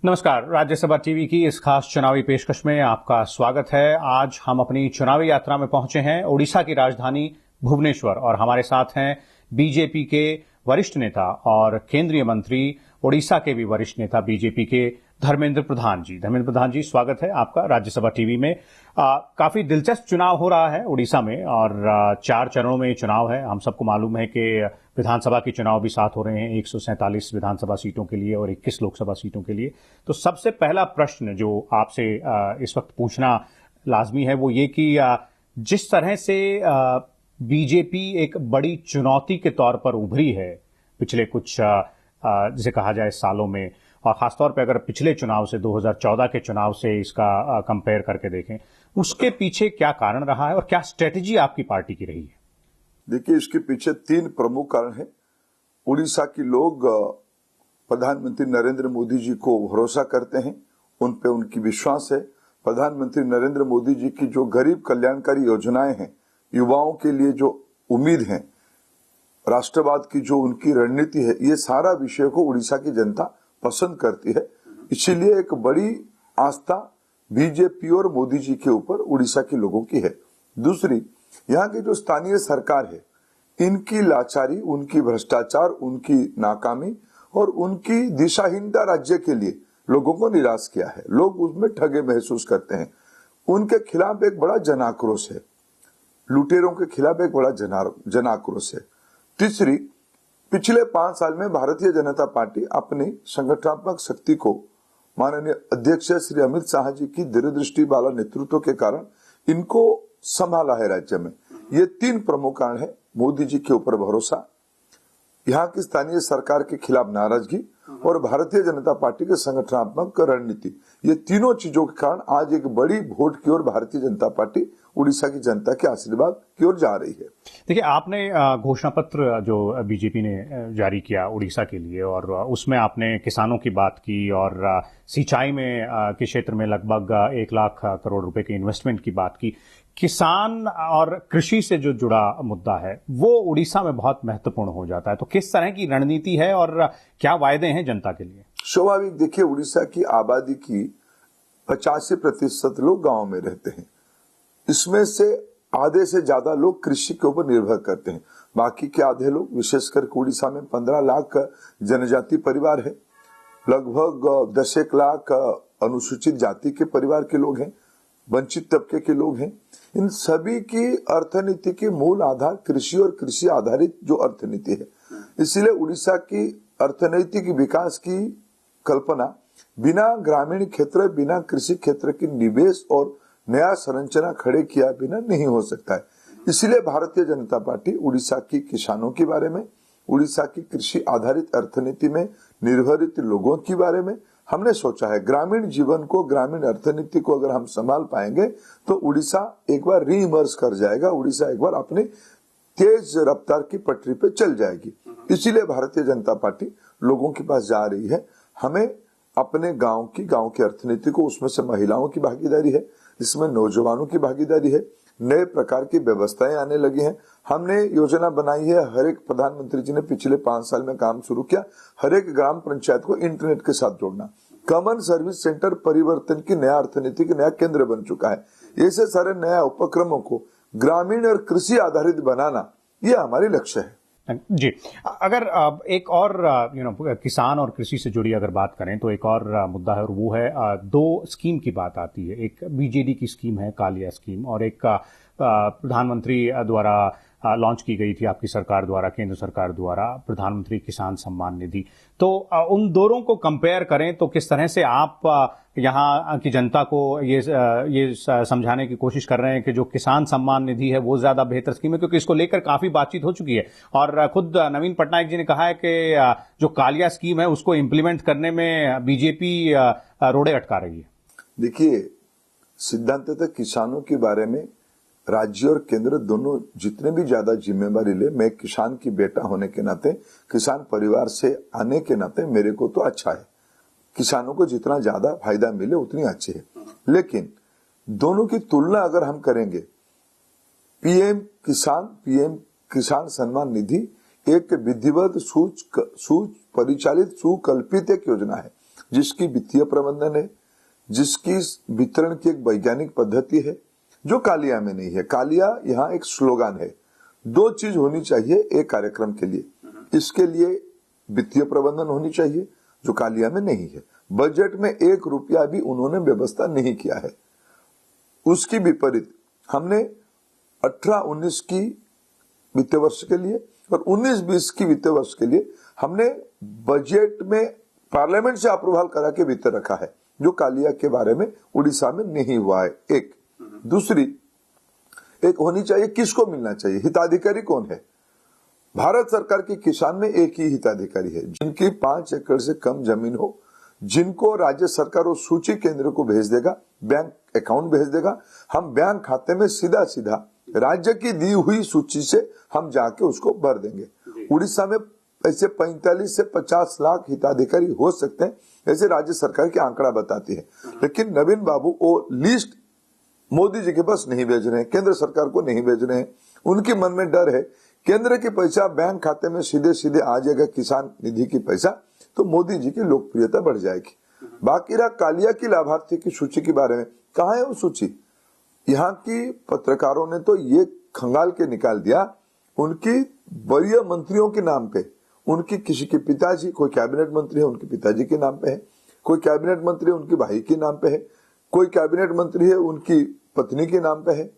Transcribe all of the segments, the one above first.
नमस्कार, राज्यसभा टीवी की इस खास चुनावी पेशकश में आपका स्वागत है। आज हम अपनी चुनावी यात्रा में पहुंचे हैं ओडिशा की राजधानी भुवनेश्वर और हमारे साथ हैं बीजेपी के वरिष्ठ नेता और केंद्रीय मंत्री, ओडिशा के भी वरिष्ठ नेता बीजेपी के धर्मेंद्र प्रधान जी। धर्मेंद्र प्रधान जी, स्वागत है आपका राज्यसभा टीवी में। काफी दिलचस्प चुनाव हो रहा है ओडिशा में और 4 चरणों में चुनाव है। हम सबको मालूम है कि विधानसभा के चुनाव भी साथ हो रहे हैं, 147 विधानसभा सीटों के लिए और 21 लोकसभा सीटों के लिए। तो सबसे पहला प्रश्न जो आपसे इस वक्त पूछना लाजमी है वो ये कि जिस तरह से बीजेपी एक बड़ी चुनौती के तौर पर उभरी है पिछले कुछ जिसे कहा जाए सालों में, और खासतौर पे अगर पिछले चुनाव से 2014 के चुनाव से इसका कंपेयर करके देखें, उसके पीछे क्या कारण रहा है और क्या स्ट्रेटेजी आपकी पार्टी की रही है? देखिए, इसके पीछे 3 प्रमुख कारण हैं। उड़ीसा के लोग प्रधानमंत्री नरेंद्र मोदी जी को भरोसा करते हैं, उन पे उनकी विश्वास है। प्रधानमंत्री नरेंद्र मोदी जी की जो गरीब कल्याणकारी योजनाएं हैं, युवाओं के लिए जो उम्मीद है, राष्ट्रवाद की जो उनकी रणनीति है, ये सारा विषय को उड़ीसा की जनता पसंद करती है। इसीलिए एक बड़ी आस्था बीजेपी और मोदी जी के ऊपर उड़ीसा के लोगों की है। दूसरी, यहाँ की जो स्थानीय सरकार है, इनकी लाचारी, उनकी भ्रष्टाचार, उनकी नाकामी और उनकी दिशाहीनता राज्य के लिए लोगों को निराश किया है। लोग उसमें ठगे महसूस करते हैं। उनके खिलाफ एक बड़ा जन आक्रोश है, लुटेरों के खिलाफ एक बड़ा जन आक्रोश है। तीसरी, पिछले 5 साल में भारतीय जनता पार्टी अपनी संगठनात्मक शक्ति को माननीय अध्यक्ष श्री अमित शाह जी की दूरदृष्टि वाला नेतृत्व के कारण इनको संभाला है राज्य में। ये 3 प्रमुख कारण है। मोदी जी के ऊपर भरोसा, यहाँ की स्थानीय सरकार के खिलाफ नाराजगी और भारतीय जनता पार्टी के संगठनात्मक रणनीति, ये तीनों चीजों के कारण आज एक बड़ी वोट की ओर भारतीय जनता पार्टी उड़ीसा की जनता के आशीर्वाद की ओर जा रही है। देखिए, आपने घोषणा पत्र जो बीजेपी ने जारी किया उड़ीसा के लिए, और उसमें आपने किसानों की बात की और सिंचाई में के क्षेत्र में लगभग 1 लाख करोड़ रुपए के इन्वेस्टमेंट की बात की। किसान और कृषि से जो जुड़ा मुद्दा है वो उड़ीसा में बहुत महत्वपूर्ण हो जाता है। तो किस तरह की रणनीति है और क्या वायदे हैं जनता के लिए? स्वाभाविक, देखिए, उड़ीसा की आबादी की 85% लोग गांव में रहते हैं। इसमें से आधे से ज्यादा लोग कृषि के ऊपर निर्भर करते हैं। बाकी के आधे लोग, विशेषकर उड़ीसा में 15 लाख जनजाति परिवार है, लगभग 10 लाख अनुसूचित जाति के परिवार के लोग हैं, वंचित तबके के लोग हैं। इन सभी की अर्थनीति के मूल आधार कृषि और कृषि आधारित जो अर्थनीति है। इसलिए उड़ीसा की अर्थनैतिक विकास की कल्पना बिना ग्रामीण क्षेत्र, बिना कृषि क्षेत्र की निवेश और नया संरचना खड़े किया बिना नहीं हो सकता है। इसलिए भारतीय जनता पार्टी उड़ीसा की किसानों के बारे में, उड़ीसा की कृषि आधारित अर्थनीति में निर्भरित लोगों के बारे में हमने सोचा है। ग्रामीण जीवन को, ग्रामीण अर्थनीति को अगर हम संभाल पाएंगे तो उड़ीसा एक बार रीइमर्ज कर जाएगा, उड़ीसा एक बार अपने तेज रफ्तार की पटरी पे चल जाएगी। इसीलिए भारतीय जनता पार्टी लोगों के पास जा रही है। हमें अपने गांव की अर्थनीति को, उसमें से महिलाओं की भागीदारी है, इसमें नौजवानों की भागीदारी है, नए प्रकार की व्यवस्थाएं आने लगी हैं। हमने योजना बनाई है, हर एक प्रधानमंत्री जी ने पिछले 5 साल में काम शुरू किया, हर एक ग्राम पंचायत को इंटरनेट के साथ जोड़ना। कॉमन सर्विस सेंटर परिवर्तन की नया अर्थनीति का नया केंद्र बन चुका है। ऐसे सारे नया उपक्रमों को ग्रामीण और कृषि आधारित बनाना, ये हमारी लक्ष्य है जी। अगर एक और किसान और कृषि से जुड़ी अगर बात करें तो एक और मुद्दा है और वो है 2 स्कीम की बात आती है। एक बीजेडी की स्कीम है, कालिया स्कीम, और एक प्रधानमंत्री द्वारा लॉन्च की गई थी आपकी सरकार द्वारा, केंद्र सरकार द्वारा, प्रधानमंत्री किसान सम्मान निधि। तो उन दोनों को कंपेयर करें तो किस तरह से आप यहाँ की जनता को ये समझाने की कोशिश कर रहे हैं कि जो किसान सम्मान निधि है वो ज्यादा बेहतर स्कीम है? क्योंकि इसको लेकर काफी बातचीत हो चुकी है और खुद नवीन पटनायक जी ने कहा है कि जो कालिया स्कीम है उसको इम्प्लीमेंट करने में बीजेपी रोड़े अटका रही है। देखिए, सिद्धांततः किसानों के बारे में राज्य और केंद्र दोनों जितने भी ज्यादा जिम्मेवारी ले, मैं किसान की बेटा होने के नाते, किसान परिवार से आने के नाते मेरे को तो अच्छा है। किसानों को जितना ज्यादा फायदा मिले उतनी अच्छी है। लेकिन दोनों की तुलना अगर हम करेंगे, पीएम किसान सम्मान निधि एक विधिवत सुपरिचालित सुकल्पित एक योजना है जिसकी वित्तीय प्रबंधन है, जिसकी वितरण की एक वैज्ञानिक पद्धति है, जो कालिया में नहीं है। कालिया यहाँ एक स्लोगन है। दो चीज होनी चाहिए एक कार्यक्रम के लिए। इसके लिए वित्तीय प्रबंधन होनी चाहिए, जो कालिया में नहीं है। बजट में 1 रुपया भी उन्होंने व्यवस्था नहीं किया है। उसकी विपरीत हमने 18-19 की वित्तीय वर्ष के लिए और 19-20 की वित्तीय वर्ष के लिए हमने बजट में पार्लियामेंट से अप्रूवल करा के वित्त रखा है, जो कालिया के बारे में उड़ीसा में नहीं हुआ है। एक दूसरी एक होनी चाहिए, किसको मिलना चाहिए, हिताधिकारी कौन है। भारत सरकार के किसान में एक ही हिताधिकारी है, जिनकी 5 एकड़ से कम जमीन हो, जिनको राज्य सरकार वो सूची केंद्र को भेज देगा, बैंक अकाउंट भेज देगा। हम बैंक खाते में सीधा सीधा राज्य की दी हुई सूची से हम जाके उसको भर देंगे। उड़ीसा में ऐसे 45 से 50 लाख हिताधिकारी हो सकते हैं, ऐसे राज्य सरकार की आंकड़ा बताती है। लेकिन नवीन बाबू वो लिस्ट मोदी जी के पास नहीं भेज रहे हैं, केंद्र सरकार को नहीं भेज रहे हैं। उनके मन में डर है केंद्र की पैसा बैंक खाते में सीधे सीधे आ जाएगा, किसान निधि की पैसा, तो मोदी जी की लोकप्रियता बढ़ जाएगी। बाकी रहा कालिया की लाभार्थी की सूची के बारे में, कहाँ है वो सूची। यहाँ की पत्रकारों ने तो ये खंगाल के निकाल दिया, उनकी वरीय मंत्रियों के नाम पे, उनकी किसी के पिताजी, कोई कैबिनेट मंत्री है उनके पिताजी के नाम पे है, कोई कैबिनेट मंत्री उनके भाई के नाम पे है, कोई कैबिनेट मंत्री है उनकी पत्नी के नाम पे है।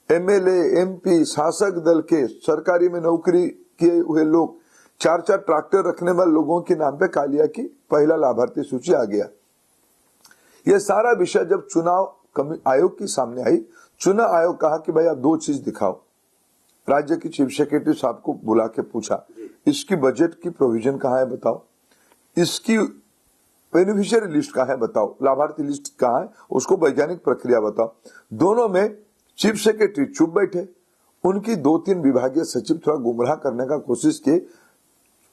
एमएलए, एमपी, शासक दल के सरकारी में नौकरी किए हुए लोग, 4-4 ट्रैक्टर रखने वाले लोगों के नाम पे कालिया की पहला लाभार्थी सूची आ गया। ये सारा विषय जब चुनाव आयोग के सामने आई, चुनाव आयोग कहा कि भाई आप 2 चीज दिखाओ। राज्य की चीफ सेक्रेटरी साहब को बुला के पूछा, इसकी बजट की प्रोविजन कहाँ है बताओ, इसकी बेनिफिशियरी लिस्ट कहाँ है बताओ, लाभार्थी लिस्ट कहाँ है, उसको वैज्ञानिक प्रक्रिया बताओ। दोनों में चीफ सेक्रेटरी चुप बैठे, उनकी 2-3 विभागीय सचिव थोड़ा गुमराह करने का कोशिश की।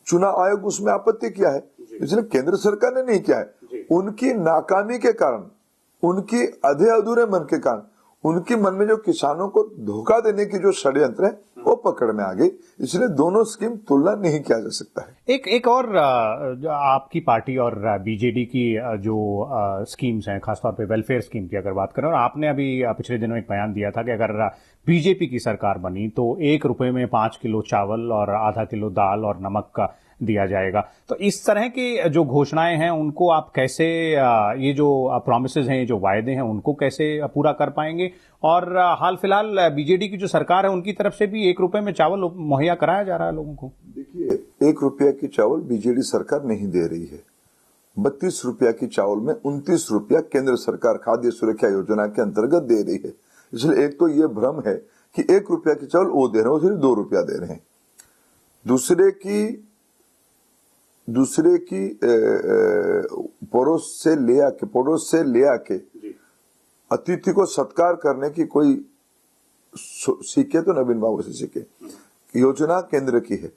चुनाव आयोग उसमें आपत्ति किया है, इसलिए केंद्र सरकार ने नहीं किया है। उनकी नाकामी के कारण, उनकी आधे अधूरे मन के कारण, उनके मन में जो किसानों को धोखा देने की जो षड्यंत्र है वो पकड़ में आ गई। इसलिए दोनों स्कीम तुलना नहीं किया जा सकता है। एक और आपकी पार्टी और बीजेडी की जो स्कीम्स हैं, खासतौर पे वेलफेयर स्कीम की अगर बात करें, और आपने अभी पिछले दिनों एक बयान दिया था कि अगर बीजेपी की सरकार बनी तो 1 रुपए में 5 किलो चावल और आधा किलो दाल और नमक का दिया जाएगा। तो इस तरह की जो घोषणाएं हैं उनको आप कैसे, ये जो प्रॉमिसेस हैं, जो वायदे हैं, उनको कैसे पूरा कर पाएंगे। और हाल फिलहाल बीजेडी की जो सरकार है उनकी तरफ से भी 1 रुपए में चावल मुहैया कराया जा रहा है लोगों को। देखिए, 1 रुपया की चावल बीजेडी सरकार नहीं दे रही है। 32 रुपया की चावल में 29 रुपया केंद्र सरकार खाद्य सुरक्षा योजना के अंतर्गत दे रही है। इसलिए एक तो ये भ्रम है कि 1 रुपया की चावल वो दे रहे हैं, सिर्फ 2 रुपया दे रहे हैं। दूसरे की पड़ोस से ले आके अतिथि को सत्कार करने की कोई सीखे तो नवीन बाबू से सीखे। योजना केंद्र की है,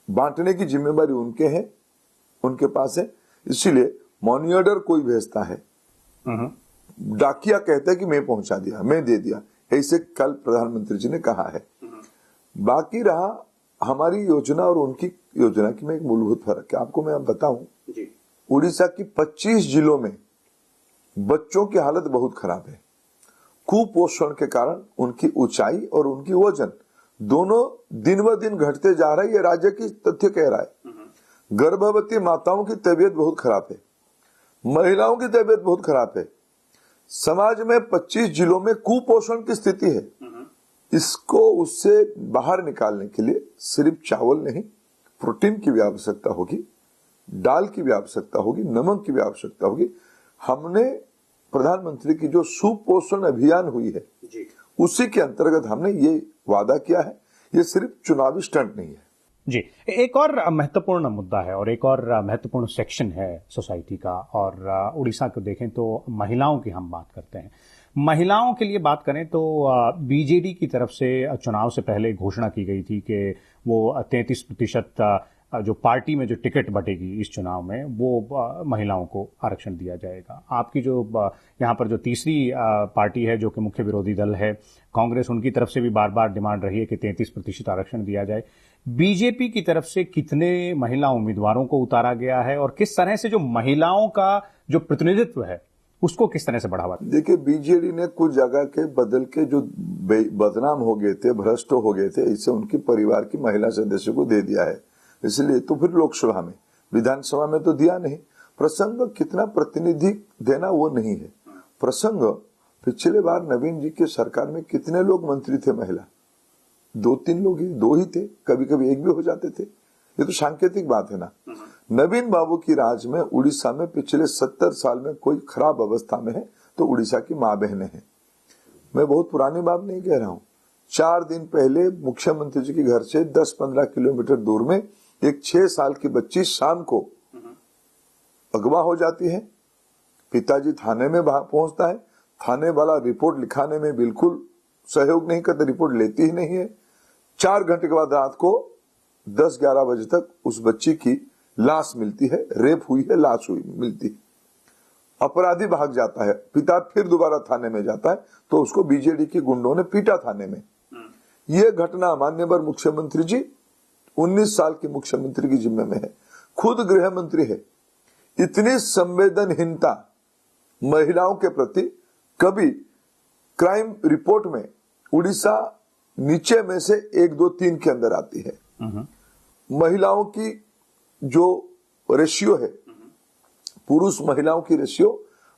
बांटने की जिम्मेदारी उनके पास है। इसीलिए मनी ऑर्डर कोई भेजता है, डाकिया कहता है कि मैं पहुंचा दिया, मैं दे दिया, ऐसे कल प्रधानमंत्री जी ने कहा है। बाकी रहा हमारी योजना और उनकी योजना की में एक मूलभूत फर्क है। आपको मैं बताऊं, उड़ीसा की 25 जिलों में बच्चों की हालत बहुत खराब है। कुपोषण के कारण उनकी ऊंचाई और उनकी वजन दोनों दिन ब दिन घटते जा रहा है, ये राज्य की तथ्य कह रहा है। गर्भवती माताओं की तबीयत बहुत खराब है, महिलाओं की तबीयत बहुत खराब है। समाज में 25 जिलों में कुपोषण की स्थिति है। इसको उससे बाहर निकालने के लिए सिर्फ चावल नहीं, प्रोटीन की भी आवश्यकता होगी, दाल की भी आवश्यकता होगी, नमक की भी आवश्यकता होगी। हमने प्रधानमंत्री की जो सुपोषण अभियान हुई है उसी के अंतर्गत हमने ये वादा किया है। ये सिर्फ चुनावी स्टंट नहीं है। जी, एक और महत्वपूर्ण मुद्दा है और एक और महत्वपूर्ण सेक्शन है सोसाइटी का, और उड़ीसा को देखें तो महिलाओं की हम बात करते हैं। महिलाओं के लिए बात करें तो बीजेडी की तरफ से चुनाव से पहले घोषणा की गई थी कि वो 33% जो पार्टी में जो टिकट बटेगी इस चुनाव में वो महिलाओं को आरक्षण दिया जाएगा। आपकी जो यहाँ पर जो तीसरी पार्टी है जो कि मुख्य विरोधी दल है कांग्रेस, उनकी तरफ से भी बार बार डिमांड रही है कि 33% आरक्षण दिया जाए। बीजेपी की तरफ से कितने महिला उम्मीदवारों को उतारा गया है और किस तरह से जो महिलाओं का जो प्रतिनिधित्व है उसको किस तरह से बढ़ावा? देखिए, बीजेडी ने कुछ जगह के बदल के जो बदनाम हो गए थे, भ्रष्ट हो गए थे, इसे उनके परिवार की महिला सदस्य को दे दिया है। इसलिए तो फिर लोकसभा में, विधानसभा में तो दिया नहीं। प्रसंग कितना प्रतिनिधि देना वो नहीं है प्रसंग। पिछले बार नवीन जी के सरकार में कितने लोग मंत्री थे महिला? 2-3 लोग ही, 2 ही थे, कभी कभी 1 भी हो जाते थे। ये तो सांकेतिक बात है ना। नवीन बाबू की राज में उड़ीसा में पिछले 70 साल में कोई खराब अवस्था में है तो उड़ीसा की माँ बहनें हैं। मैं बहुत पुरानी बात नहीं कह रहा हूँ। 4 दिन पहले मुख्यमंत्री जी के घर से 10-15 किलोमीटर दूर में एक 6 साल की बच्ची शाम को अगवा हो जाती है। पिताजी थाने में पहुंचता है, थाने वाला रिपोर्ट लिखाने में बिल्कुल सहयोग नहीं करता, रिपोर्ट लेती ही नहीं है। 4 घंटे के बाद रात को 10-11 बजे तक उस बच्ची की लाश मिलती है, रेप हुई है, लाश हुई मिलती है। अपराधी भाग जाता है, पिता फिर दोबारा थाने में जाता है तो उसको बीजेडी के गुंडों ने पीटा थाने में। यह घटना माननीय मुख्यमंत्री जी 19 साल के मुख्यमंत्री की जिम्मे में है, खुद गृह मंत्री है। इतनी संवेदनहीनता महिलाओं के प्रति कभी क्राइम रिपोर्ट में उड़ीसा नीचे में से 1, 2, 3 के अंदर आती है। महिलाओं की जो रेशियो है, पुरुष महिलाओं की रेशियो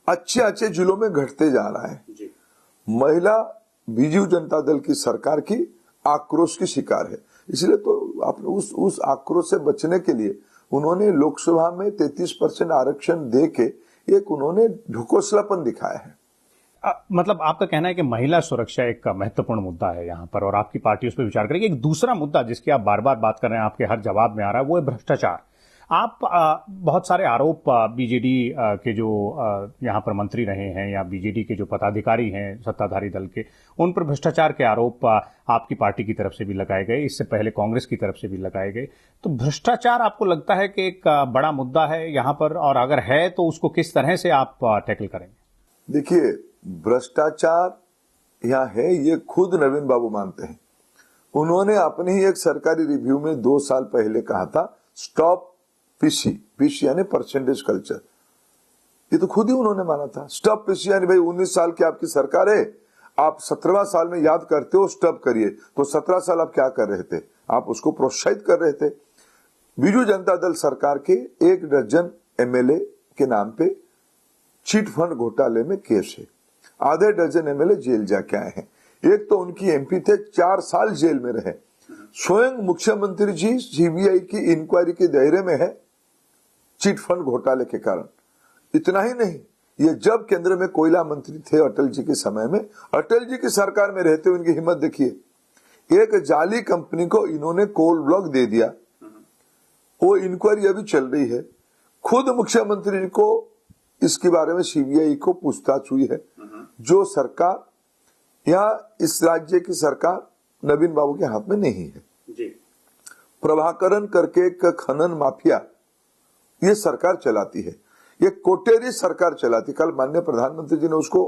अच्छे जिलों में घटते जा रहा है। महिला बीजू जनता दल की सरकार की आक्रोश की शिकार है। इसलिए तो आपने उस आक्रोश से बचने के लिए उन्होंने लोकसभा में 33% आरक्षण दे के एक उन्होंने ढकोसलापन दिखाया है। मतलब आपका कहना है कि महिला सुरक्षा एक महत्वपूर्ण मुद्दा है यहाँ पर और आपकी पार्टी उस पर विचार करेगी। एक दूसरा मुद्दा जिसकी आप बार बार बात कर रहे हैं, आपके हर जवाब में आ रहा है, वो है भ्रष्टाचार। आप बहुत सारे आरोप बीजेडी के जो यहाँ पर मंत्री रहे हैं या बीजेडी के जो पदाधिकारी हैं सत्ताधारी दल के, उन पर भ्रष्टाचार के आरोप आपकी पार्टी की तरफ से भी लगाए गए, इससे पहले कांग्रेस की तरफ से भी लगाए गए। तो भ्रष्टाचार आपको लगता है कि एक बड़ा मुद्दा है यहाँ पर, और अगर है तो उसको किस तरह से आप टैकल करेंगे? देखिए, भ्रष्टाचार यहाँ है, ये खुद नवीन बाबू मानते हैं। उन्होंने अपनी ही एक सरकारी रिव्यू में 2 साल पहले कहा था, स्टॉप पीसी यानी परसेंटेज कल्चर। ये तो खुद ही उन्होंने माना था। स्टॉप पीसी यानी भाई 19 साल की आपकी सरकार है, आप 17वां साल में याद करते हो स्टॉप करिए। तो 17 साल आप क्या कर रहे थे? आप उसको प्रोत्साहित कर रहे थे। बीजू जनता दल सरकार के 1 दर्जन एमएलए के नाम पे चिट फंड घोटाले में केस है। आधे दर्जन एमएलए जेल जाके आए हैं। एक तो उनकी एमपी थे, 4 साल जेल में रहे। स्वयं मुख्यमंत्री जी सीबीआई की इंक्वायरी के दायरे में है चिट फंड घोटाले के कारण। इतना ही नहीं, ये जब केंद्र में कोयला मंत्री थे अटल जी के समय में, अटल जी की सरकार में रहते हुए इनकी हिम्मत देखिए। एक जाली कंपनी को इन्होंने कोल ब्लॉक दे दिया, वो इंक्वायरी अभी चल रही है। खुद मुख्यमंत्री जी को इसके बारे में सीबीआई को पूछताछ हुई है। जो सरकार यहाँ इस राज्य की सरकार नवीन बाबू के हाथ में नहीं है। प्रभाकरण करके एक खनन माफिया ये सरकार चलाती है, ये कोटेरी सरकार चलाती। कल माननीय प्रधानमंत्री जी ने उसको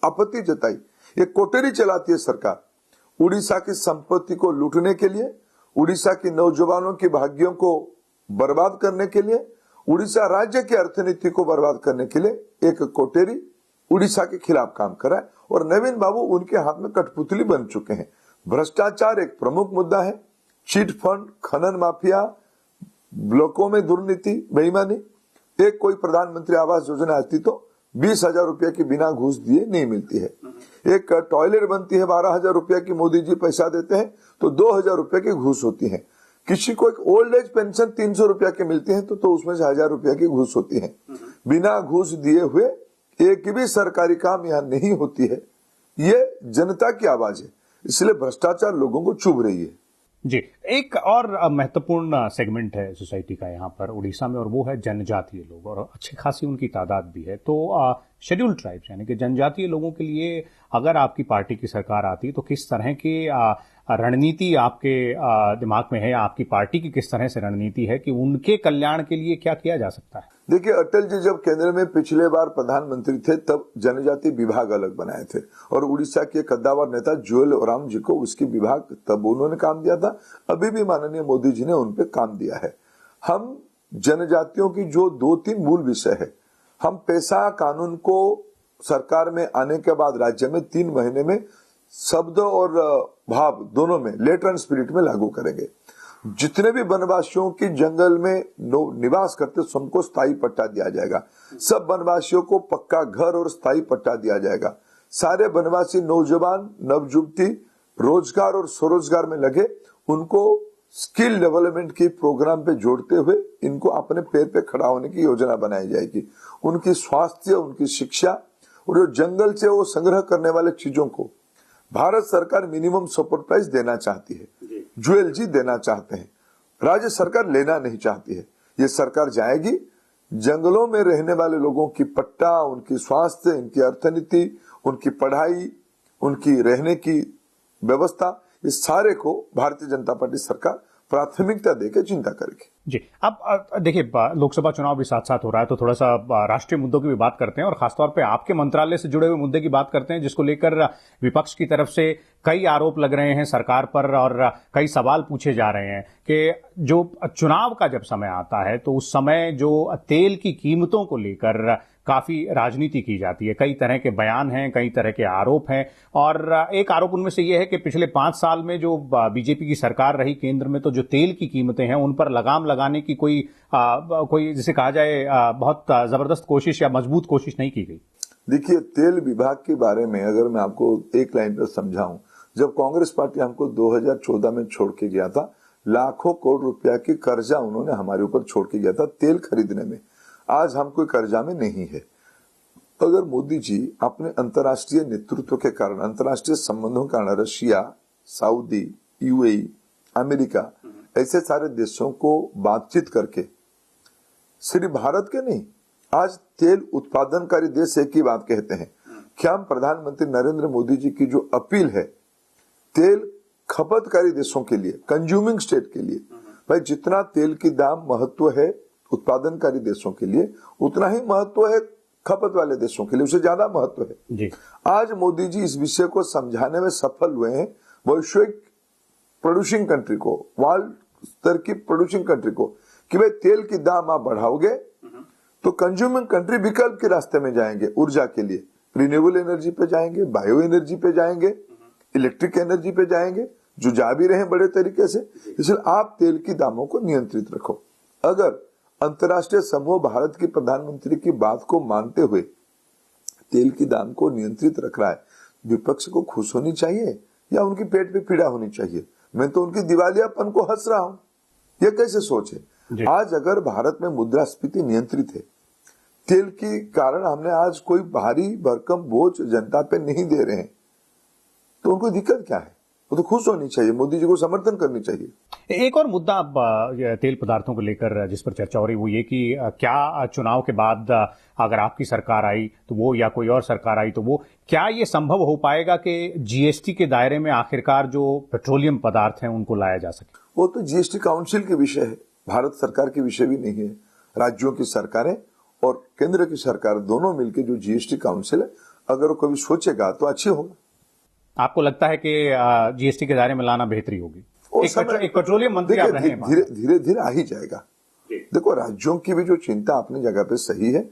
आपत्ति जताई। ये कोटेरी चलाती है सरकार, उड़ीसा की संपत्ति को लूटने के लिए, उड़ीसा की नौजवानों के भाग्यों को बर्बाद करने के लिए, उड़ीसा राज्य की अर्थनीति को बर्बाद करने के लिए एक कोटेरी उड़ीसा के खिलाफ काम कर रहा है। और नवीन बाबू उनके हाथ में कठपुतली बन चुके हैं। भ्रष्टाचार एक प्रमुख मुद्दा है, चिट फंड, खनन माफिया, ब्लॉकों में दुर्नीति, बेईमानी। एक कोई प्रधानमंत्री आवास योजना आती तो 20,000 रुपया की बिना घूस दिए नहीं मिलती है। एक टॉयलेट बनती है 12,000 रुपया की, मोदी जी पैसा देते हैं तो 2,000 रुपया की घूस होती है। किसी को एक ओल्ड एज पेंशन 300 रुपया की मिलती है तो उसमें से 1,000 रुपया की घूस होती है। बिना घूस दिए हुए एक भी सरकारी काम यहाँ नहीं होती है। ये जनता की आवाज है, इसलिए भ्रष्टाचार लोगों को चुभ रही है। जी, एक और महत्वपूर्ण सेगमेंट है सोसाइटी का यहाँ पर उड़ीसा में, और वो है जनजातीय लोग, और अच्छी खासी उनकी तादाद भी है। तो शेड्यूल ट्राइब्स यानी कि जनजातीय लोगों के लिए अगर आपकी पार्टी की सरकार आती तो किस तरह की रणनीति आपके दिमाग में है, आपकी पार्टी की किस तरह से रणनीति है कि उनके कल्याण के लिए क्या किया जा सकता है? देखिए, अटल जी जब केंद्र में पिछले बार प्रधानमंत्री थे तब जनजाति विभाग अलग बनाए थे और उड़ीसा के कद्दावर नेता जुएल ओराम जी को उसकी विभाग तब उन्होंने काम दिया था। अभी भी माननीय मोदी जी ने उन पे काम दिया है। हम जनजातियों की जो 2-3 मूल विषय है, हम पेशा कानून को सरकार में आने के बाद राज्य में 3 महीने में शब्द और भाव दोनों में लेटर एंड स्पिरिट में लागू करेंगे। जितने भी वनवासियों की जंगल में निवास करते सबको स्थायी पट्टा दिया जाएगा। सब वनवासियों को पक्का घर और स्थायी पट्टा दिया जाएगा। सारे वनवासी नौजवान नवयुवती रोजगार और स्वरोजगार में लगे, उनको स्किल डेवलपमेंट की प्रोग्राम पे जोड़ते हुए इनको अपने पैर पे खड़ा होने की योजना बनाई जाएगी। उनकी स्वास्थ्य, उनकी शिक्षा और जो जंगल से वो संग्रह करने वाले चीजों को भारत सरकार मिनिमम सपोर्ट प्राइस देना चाहती है, जुएल जी देना चाहते हैं। राज्य सरकार लेना नहीं चाहती है। ये सरकार जाएगी, जंगलों में रहने वाले लोगों की पट्टा, उनकी स्वास्थ्य, उनकी अर्थनीति, उनकी पढ़ाई, उनकी रहने की व्यवस्था, इस सारे को भारतीय जनता पार्टी सरकार प्राथमिकता देकर चिंता करेगी। जी, अब देखिए, लोकसभा चुनाव भी साथ साथ हो रहा है तो थोड़ा सा राष्ट्रीय मुद्दों की भी बात करते हैं और खासतौर पे आपके मंत्रालय से जुड़े हुए मुद्दे की बात करते हैं, जिसको लेकर विपक्ष की तरफ से कई आरोप लग रहे हैं सरकार पर और कई सवाल पूछे जा रहे हैं कि जो चुनाव का जब समय आता है तो उस समय जो तेल की कीमतों को लेकर काफी राजनीति की जाती है। कई तरह के बयान हैं, कई तरह के आरोप हैं और एक आरोप उनमें से यह है कि पिछले 5 साल में जो बीजेपी की सरकार रही केंद्र में, तो जो तेल की कीमतें हैं उन पर लगाम लगाने की कोई जिसे कहा जाए बहुत जबरदस्त कोशिश या मजबूत कोशिश नहीं की गई। देखिए, तेल विभाग के बारे में अगर मैं आपको एक लाइन पर समझाऊं, जब कांग्रेस पार्टी हमको 2014 में छोड़ के गया था, लाखों करोड़ रुपया की कर्जा उन्होंने हमारे ऊपर छोड़ के गया था तेल खरीदने में। आज हम कोई कर्जा में नहीं है। अगर मोदी जी अपने अंतर्राष्ट्रीय नेतृत्व के कारण, अंतर्राष्ट्रीय संबंधों के कारण रशिया, सऊदी, यूएई, अमेरिका ऐसे सारे देशों को बातचीत करके, सिर्फ भारत के नहीं, आज तेल उत्पादनकारी देश एक ही बात कहते हैं। क्या हम प्रधानमंत्री नरेंद्र मोदी जी की जो अपील है तेल खपतकारी देशों के लिए, कंज्यूमिंग स्टेट के लिए, भाई जितना तेल की दाम महत्व है उत्पादनकारी देशों के लिए, उतना ही महत्व है खपत वाले देशों के लिए, उससे ज्यादा महत्व है जी। आज मोदी जी इस विषय को समझाने में सफल हुए हैं वैश्विक प्रोड्यूसिंग कंट्री को, वर्ल्ड स्तर की प्रोड्यूसिंग कंट्री को, कि भाई तेल की दाम आप बढ़ाओगे तो कंज्यूमिंग कंट्री विकल्प के रास्ते में जाएंगे, ऊर्जा के लिए रिन्यूएबल एनर्जी पे जाएंगे, बायो एनर्जी पे जाएंगे, इलेक्ट्रिक एनर्जी पे जाएंगे, जो जा भी रहे हैं बड़े तरीके से। इसलिए आप तेल की दामों को नियंत्रित रखो। अगर अंतर्राष्ट्रीय समूह भारत की प्रधानमंत्री की बात को मानते हुए तेल की दाम को नियंत्रित रख रहा है, विपक्ष को खुश होनी चाहिए या उनकी पेट पे पीड़ा होनी चाहिए? मैं तो उनकी दिवालियापन को हंस रहा हूं। यह कैसे सोच है? आज अगर भारत में मुद्रास्फीति नियंत्रित है, तेल के कारण हमने आज कोई भारी भरकम बोझ जनता पे नहीं दे रहे हैं, तो उनको दिक्कत क्या है? वो तो खुश होनी चाहिए, मोदी जी को समर्थन करनी चाहिए। एक और मुद्दा तेल पदार्थों को लेकर जिस पर चर्चा हो रही वो ये कि क्या चुनाव के बाद अगर आपकी सरकार आई तो वो या कोई और सरकार आई तो वो क्या ये संभव हो पाएगा कि जीएसटी के दायरे में आखिरकार जो पेट्रोलियम पदार्थ हैं उनको लाया जा सके? वो तो जीएसटी काउंसिल के विषय है, भारत सरकार के विषय भी नहीं है। राज्यों की सरकारें और केंद्र की सरकार दोनों मिलकर जो जीएसटी काउंसिल है, अगर वो कभी सोचेगा तो अच्छी होगा। आपको लगता है कि जीएसटी के दायरे में लाना बेहतरी होगी? एक पेट्रोलियम मंत्री आप रहे हैं, धीरे धीरे आ ही जाएगा। देखो, राज्यों की भी जो चिंता अपनी जगह पे सही है।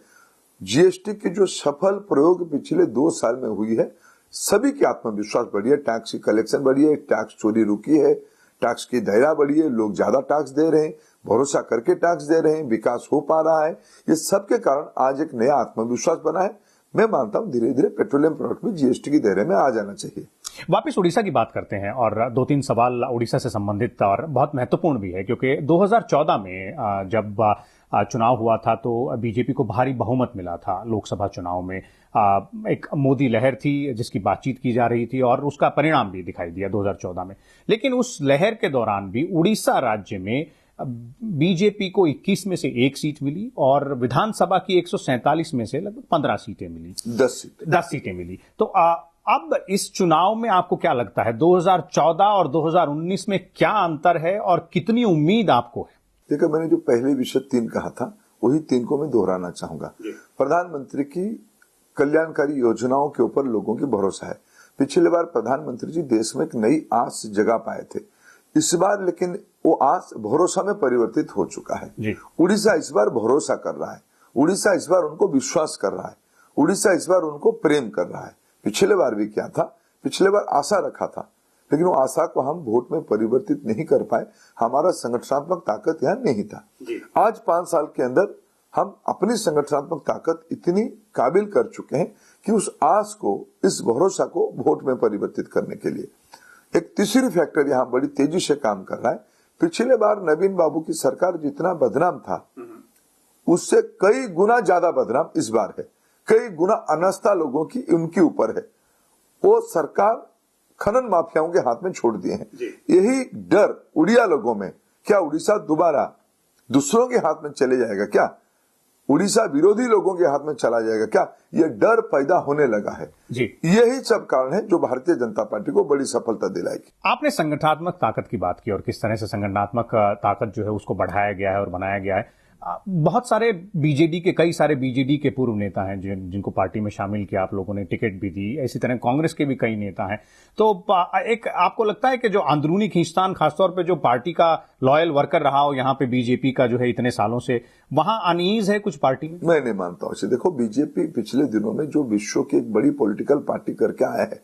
जीएसटी की जो सफल प्रयोग पिछले 2 साल में हुई है, सभी की आत्मविश्वास बढ़ी है, टैक्स की कलेक्शन बढ़ी है, टैक्स चोरी रुकी है, टैक्स की दायरा बढ़ी है, लोग ज्यादा टैक्स दे रहे हैं, भरोसा करके टैक्स दे रहे हैं, विकास हो पा रहा है। ये सब के कारण आज एक नया आत्मविश्वास बना है। मैं मानता हूं धीरे धीरे पेट्रोलियम प्रोडक्ट भी जीएसटी के दायरे में आ जाना चाहिए। वापिस उड़ीसा की बात करते हैं और 2-3 सवाल उड़ीसा से संबंधित और बहुत महत्वपूर्ण भी है, क्योंकि 2014 में जब चुनाव हुआ था तो बीजेपी को भारी बहुमत मिला था लोकसभा चुनाव में। एक मोदी लहर थी जिसकी बातचीत की जा रही थी और उसका परिणाम भी दिखाई दिया 2014 में। लेकिन उस लहर के दौरान भी उड़ीसा राज्य में बीजेपी को 21 में से 1 सीट मिली और विधानसभा की 147 में से लगभग 15 सीटें मिली, 10 सीटें मिली। तो अब इस चुनाव में आपको क्या लगता है 2014 और 2019 में क्या अंतर है और कितनी उम्मीद आपको है? देखिए, मैंने जो पहले विषय 3 कहा था वही 3 को मैं दोहराना चाहूंगा। प्रधानमंत्री की कल्याणकारी योजनाओं के ऊपर लोगों की भरोसा है। पिछली बार प्रधानमंत्री जी देश में एक नई आस जगा पाए थे, इस बार लेकिन वो आस भरोसा में परिवर्तित हो चुका है। उड़ीसा इस बार भरोसा कर रहा है, उड़ीसा इस बार उनको विश्वास कर रहा है, उड़ीसा इस बार उनको प्रेम कर रहा है। पिछले बार भी क्या था, पिछले बार आशा रखा था, लेकिन वो आशा को हम वोट में परिवर्तित नहीं कर पाए। हमारा संगठनात्मक ताकत यहाँ नहीं था। आज 5 साल के अंदर हम अपनी संगठनात्मक ताकत इतनी काबिल कर चुके हैं कि उस आस को, इस भरोसा को वोट में परिवर्तित करने के लिए एक तीसरी फैक्टर यहाँ बड़ी तेजी से काम कर रहा है। पिछले बार नवीन बाबू की सरकार जितना बदनाम था, उससे कई गुना ज्यादा बदनाम इस बार है। कई गुना अनास्था लोगों की उनके ऊपर है। वो सरकार खनन माफियाओं के हाथ में छोड़ दिए हैं। यही डर उड़िया लोगों में, क्या उड़ीसा दोबारा दूसरों के हाथ में चले जाएगा, क्या उड़ीसा विरोधी लोगों के हाथ में चला जाएगा, क्या ये डर पैदा होने लगा है। यही सब कारण है जो भारतीय जनता पार्टी को बड़ी सफलता दिलाएगी। आपने संगठनात्मक ताकत की बात की और किस तरह से संगठनात्मक ताकत जो है उसको बढ़ाया गया है और बनाया गया है। बहुत सारे कई सारे बीजेडी के पूर्व नेता हैं जिनको पार्टी में शामिल किया, आप लोगों ने टिकट भी दी। इसी तरह कांग्रेस के भी कई नेता हैं। तो एक आपको लगता है कि जो अंदरूनी खींचतान, खासतौर पे जो पार्टी का लॉयल वर्कर रहा हो यहाँ पे बीजेपी का जो है इतने सालों से, वहां अनईज है कुछ पार्टी में? मैं नहीं मानता हूँ। देखो, बीजेपी पिछले दिनों में जो विश्व की एक बड़ी पॉलिटिकल पार्टी करके आया है,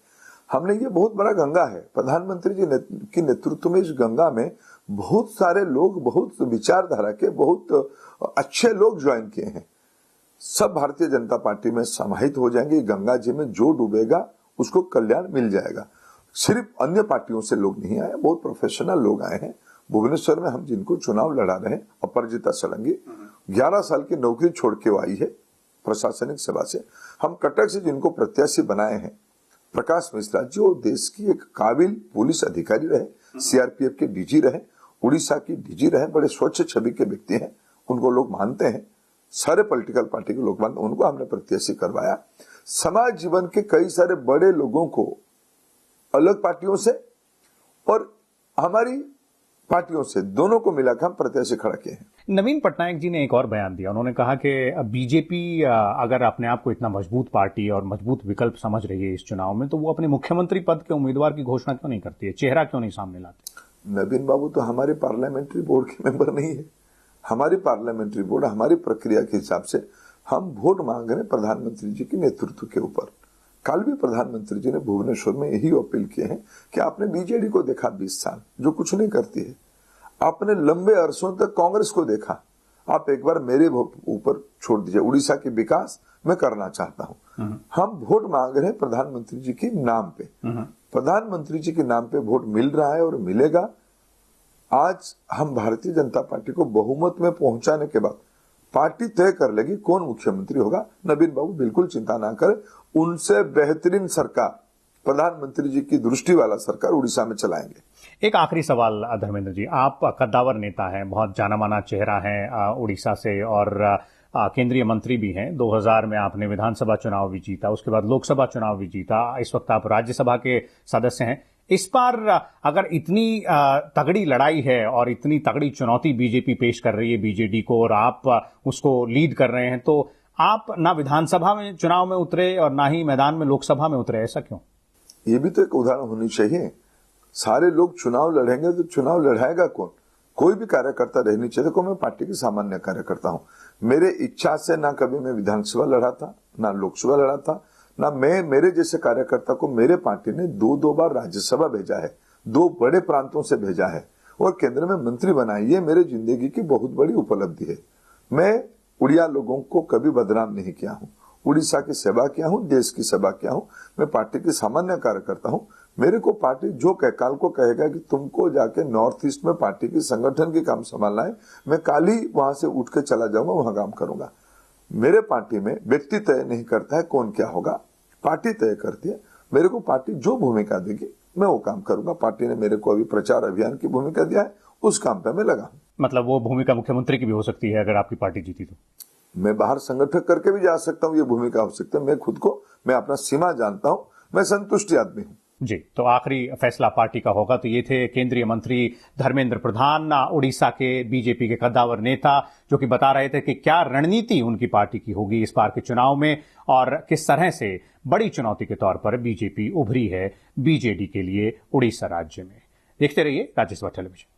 हमने ये बहुत बड़ा गंगा है। प्रधानमंत्री जी की नेतृत्व में इस गंगा में बहुत सारे लोग, बहुत विचारधारा के, बहुत अच्छे लोग ज्वाइन किए हैं। सब भारतीय जनता पार्टी में समाहित हो जाएंगे। गंगा जी में जो डूबेगा उसको कल्याण मिल जाएगा। सिर्फ अन्य पार्टियों से लोग नहीं आए, बहुत प्रोफेशनल लोग आए हैं। भुवनेश्वर में हम जिनको चुनाव लड़ा रहे हैं, अपराजिता सोलंकी 11 साल की नौकरी छोड़ के आई है प्रशासनिक सेवा से। हम कटक से जिनको प्रत्याशी बनाए हैं, प्रकाश मिश्रा जो देश की एक काबिल पुलिस अधिकारी रहे, सीआरपीएफ के डीजी रहे, उड़ीसा की डीजी रहे, बड़े स्वच्छ छवि के व्यक्ति हैं, उनको लोग मानते हैं। सारे पॉलिटिकल पार्टी के लोग मानते हैं, उनको हमने प्रत्याशी करवाया। समाज जीवन के कई सारे बड़े लोगों को अलग पार्टियों से और हमारी पार्टियों से, दोनों को मिलाकर हम प्रत्याशी खड़ा किए हैं। नवीन पटनायक जी ने एक और बयान दिया। उन्होंने कहा कि बीजेपी अगर अपने आप को इतना मजबूत पार्टी और मजबूत विकल्प समझ रही है इस चुनाव में, तो वो अपने मुख्यमंत्री पद के उम्मीदवार की घोषणा क्यों नहीं करती है, चेहरा क्यों नहीं सामने लाती? नवीन बाबू तो हमारे पार्लियामेंट्री बोर्ड के मेंबर नहीं है। हमारी पार्लियामेंट्री बोर्ड, हमारी प्रक्रिया के हिसाब से हम वोट मांग रहे हैं प्रधानमंत्री जी के नेतृत्व के ऊपर। कल भी प्रधानमंत्री जी ने भुवनेश्वर में यही अपील किए हैं कि आपने बीजेडी को देखा 20 साल जो कुछ नहीं करती है, आपने लंबे अरसों तक कांग्रेस को देखा, आप एक बार मेरे ऊपर छोड़ दीजिए। उड़ीसा की विकास मैं करना चाहता हूं। हम वोट मांग रहे हैं प्रधानमंत्री जी के नाम पे। प्रधानमंत्री जी के नाम पे वोट मिल रहा है और मिलेगा। आज हम भारतीय जनता पार्टी को बहुमत में पहुंचाने के बाद पार्टी तय कर लेगी कौन मुख्यमंत्री होगा। नवीन बाबू बिल्कुल चिंता ना करें, उनसे बेहतरीन सरकार, प्रधानमंत्री जी की दृष्टि वाला सरकार उड़ीसा में चलाएंगे। एक आखिरी सवाल धर्मेंद्र जी, आप कद्दावर नेता हैं, बहुत जाना माना चेहरा है उड़ीसा से और केंद्रीय मंत्री भी हैं। 2000 में आपने विधानसभा चुनाव भी जीता, उसके बाद लोकसभा चुनाव भी जीता, इस वक्त आप राज्यसभा के सदस्य हैं। इस बार अगर इतनी तगड़ी लड़ाई है और इतनी तगड़ी चुनौती बीजेपी पेश कर रही है बीजेडी को और आप उसको लीड कर रहे हैं, तो आप ना विधानसभा में चुनाव में उतरे और ना ही मैदान में लोकसभा में उतरे, ऐसा क्यों? ये भी तो एक उदाहरण होनी चाहिए। सारे लोग चुनाव लड़ेंगे तो चुनाव लड़ाएगा कौन? कोई भी कार्यकर्ता रहनी चाहिए। देखो, मैं पार्टी की सामान्य कार्यकर्ता हूं। मेरे इच्छा से ना कभी मैं विधानसभा लड़ा था, ना लोकसभा लड़ा था, ना मैं, मेरे जैसे कार्यकर्ता को मेरे पार्टी ने 2 बार राज्यसभा भेजा है, 2 बड़े प्रांतों से भेजा है और केंद्र में मंत्री बनाई। ये मेरे जिंदगी की बहुत बड़ी उपलब्धि है। मैं उड़िया लोगों को कभी बदनाम नहीं किया हूं, उड़ीसा की सेवा किया हूं, देश की सेवा किया हूं। मैं पार्टी की सामान्य कार्यकर्ता हूं। मेरे को पार्टी जो काल को कहेगा कि तुमको जाके नॉर्थ ईस्ट में पार्टी की संगठन के काम संभालना है, मैं काल ही वहां से उठ के चला जाऊंगा, वहां काम करूंगा। मेरे पार्टी में व्यक्ति तय नहीं करता है कौन क्या होगा, पार्टी तय करती है। मेरे को पार्टी जो भूमिका देगी मैं वो काम करूंगा। पार्टी ने मेरे को अभी प्रचार अभियान की भूमिका दिया है, उस काम पे मैं लगा हूं। मतलब वो भूमिका मुख्यमंत्री की भी हो सकती है अगर आपकी पार्टी जीती तो? मैं बाहर संगठन करके भी जा सकता हूँ, ये भूमिका हो सकती है। मैं खुद को, मैं अपना सीमा जानता हूँ, मैं संतुष्टि आदमी हूँ। जी, तो आखिरी फैसला पार्टी का होगा। तो ये थे केंद्रीय मंत्री धर्मेंद्र प्रधान, उड़ीसा के बीजेपी के कद्दावर नेता, जो कि बता रहे थे कि क्या रणनीति उनकी पार्टी की होगी इस बार के चुनाव में और किस तरह से बड़ी चुनौती के तौर पर बीजेपी उभरी है बीजेडी के लिए उड़ीसा राज्य में। देखते रहिए राज्यसभा टेलीविजन।